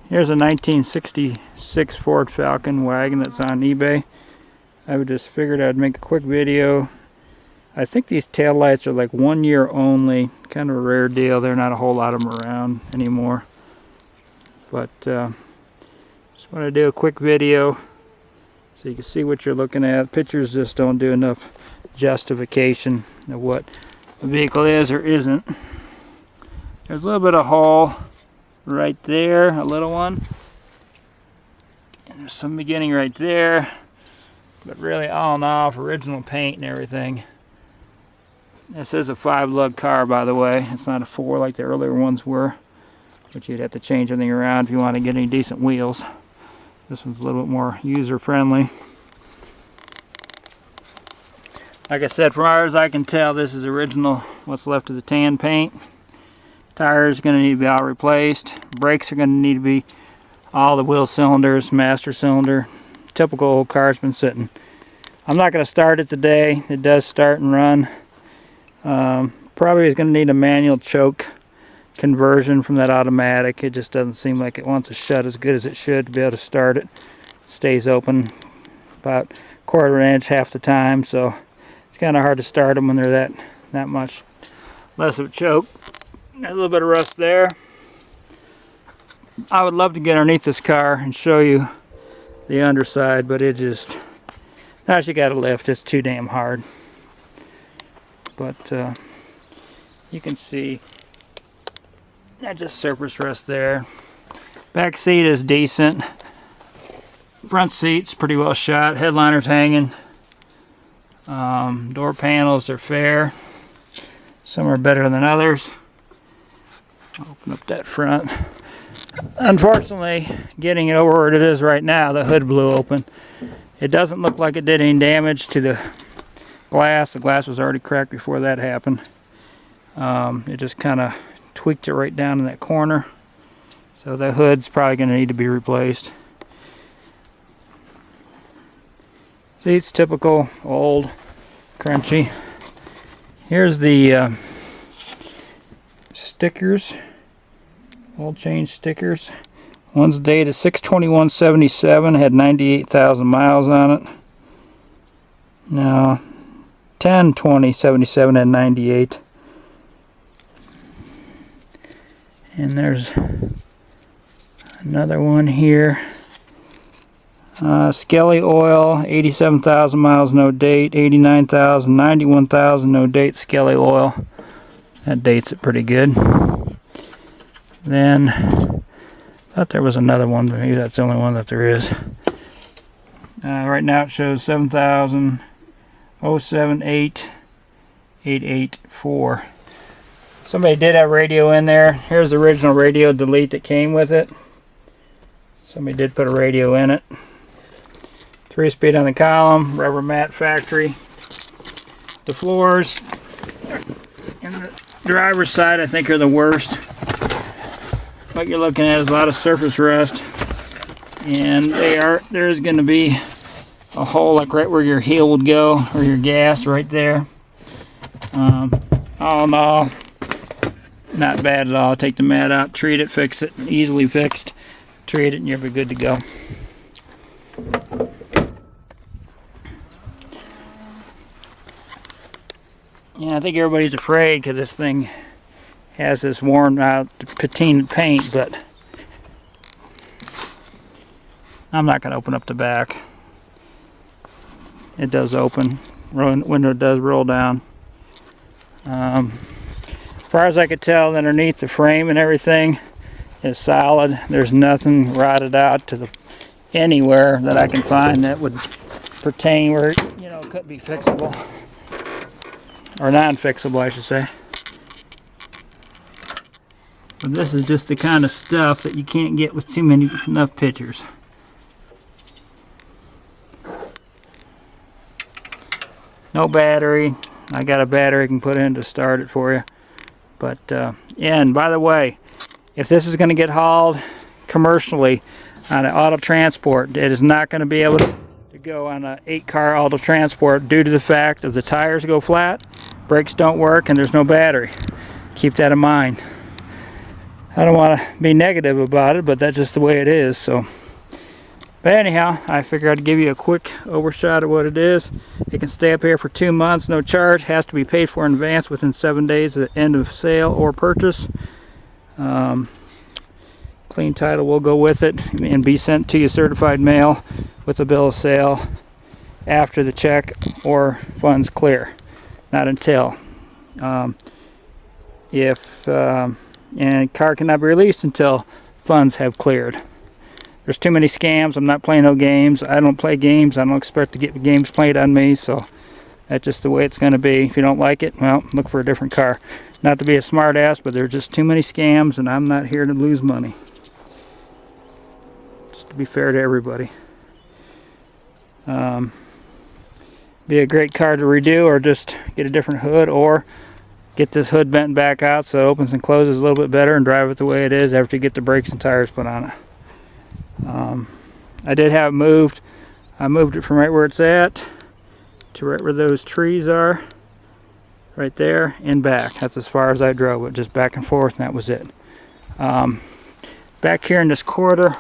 Here's a 1966 Ford Falcon wagon that's on eBay. I just figured I'd make a quick video. I think these taillights are like 1 year only, kind of a rare deal. There are not a whole lot of them around anymore. But just want to do a quick video so you can see what you're looking at. Pictures just don't do enough justification of what the vehicle is or isn't. There's a little bit of hole right there, a little one. And there's some beginning right there. But really all in all, original paint and everything. This is a 5-lug car, by the way. It's not a 4 like the earlier ones were. But you'd have to change everything around if you want to get any decent wheels. This one's a little bit more user-friendly. Like I said, from far as I can tell, this is original, what's left of the tan paint. Tires are going to need to be all replaced. Brakes are going to need to be all the wheel cylinders, master cylinder. Typical old car's been sitting. I'm not going to start it today. It does start and run. Probably is going to need a manual choke conversion from that automatic. It just doesn't seem like it wants to shut as good as it should to be able to start it. It stays open about 1/4 inch half the time, so it's kind of hard to start them when they're that much less of a choke. There's a little bit of rust there. I would love to get underneath this car and show you the underside, but it just, now you got to lift, it's too damn hard. But you can see that just surface rust there. Back seat is decent. Front seat's pretty well shot. Headliner's hanging. Door panels are fair. Some are better than others. Open up that front. Unfortunately, getting it over where it is right now, the hood blew open. It doesn't look like it did any damage to the glass. The glass was already cracked before that happened. It just kind of tweaked it right down in that corner. So the hood's probably going to need to be replaced. Seats, typical, old, crunchy. Here's the stickers. Oil change stickers. One's dated 6/21/77, had 98,000 miles on it. Now 10/20/77 had 98. And there's another one here. Skelly oil, 87,000 miles, no date. 89,000, 91,000, no date. Skelly oil. That dates it pretty good. Then, I thought there was another one, but maybe that's the only one that there is. Right now it shows 7,000, 078,884. Somebody did have radio in there. Here's the original radio delete that came with it. Somebody did put a radio in it. 3-speed on the column, rubber mat factory. The floors in the driver's side I think are the worst. What you're looking at is a lot of surface rust, and there's going to be a hole like right where your heel would go, or your gas right there. All in all, not bad at all. Take the mat out, treat it, fix it, easily fixed. Treat it and you'll be good to go. Yeah, I think everybody's afraid because this thing has this worn out patina paint, but I'm not going to open up the back. It does open. Window does roll down. As far as I could tell, underneath the frame and everything is solid. There's nothing rotted out to anywhere that I can find that would pertain where, you know, it could be fixable. Or non-fixable, I should say. But this is just the kind of stuff that you can't get with enough pictures. No battery. I got a battery I can put in to start it for you. But and by the way, if this is going to get hauled commercially on an auto transport, it is not going to be able to go on an 8-car auto transport due to the fact that the tires go flat, brakes don't work, and there's no battery. Keep that in mind. I don't want to be negative about it, but that's just the way it is. So, but anyhow, I figured I'd give you a quick overshot of what it is. It can stay up here for 2 months, no charge. Has to be paid for in advance within 7 days at the end of sale or purchase. Clean title will go with it and be sent to you certified mail with a bill of sale after the check or funds clear. Not until. And car cannot be released until funds have cleared. There's too many scams. I'm not playing no games. I don't play games. I don't expect to get games played on me, so that's just the way it's going to be. If you don't like it, well, look for a different car. Not to be a smart ass, but there's just too many scams, and I'm not here to lose money. Just to be fair to everybody. Be a great car to redo, or just get a different hood, or get this hood bent back out so it opens and closes a little bit better and drive it the way it is after you get the brakes and tires put on it. I did have it moved. I moved it from right where it's at to right where those trees are, right there, and back. That's as far as I drove it, just back and forth, and that was it. Back here in this quarter,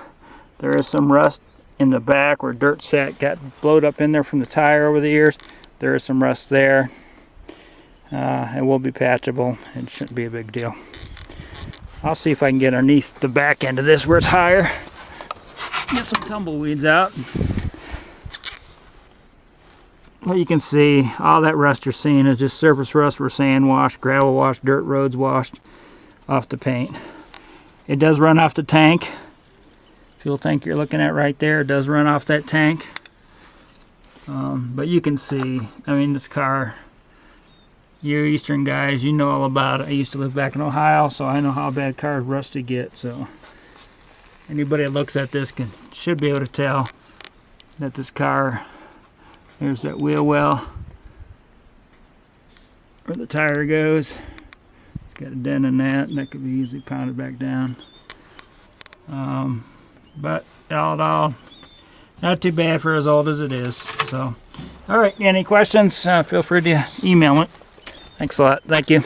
there is some rust in the back where dirt got blowed up in there from the tire over the years. There is some rust there. It will be patchable. It shouldn't be a big deal. I'll see if I can get underneath the back end of this where it's higher. Get some tumbleweeds out. Well, you can see all that rust you're seeing is just surface rust where sand washed, gravel washed, dirt roads washed off the paint. It does run off the tank. Fuel tank you're looking at right there, it does run off that tank. But you can see, I mean, this car, you eastern guys, you know all about it. I used to live back in Ohio, so I know how bad cars rusty get. So anybody that looks at this should be able to tell that this car, there's that wheel well where the tire goes. It's got a dent in that, and that could be easily pounded back down. But all in all, not too bad for as old as it is. So, all right, any questions, feel free to email me. Thanks a lot. Thank you.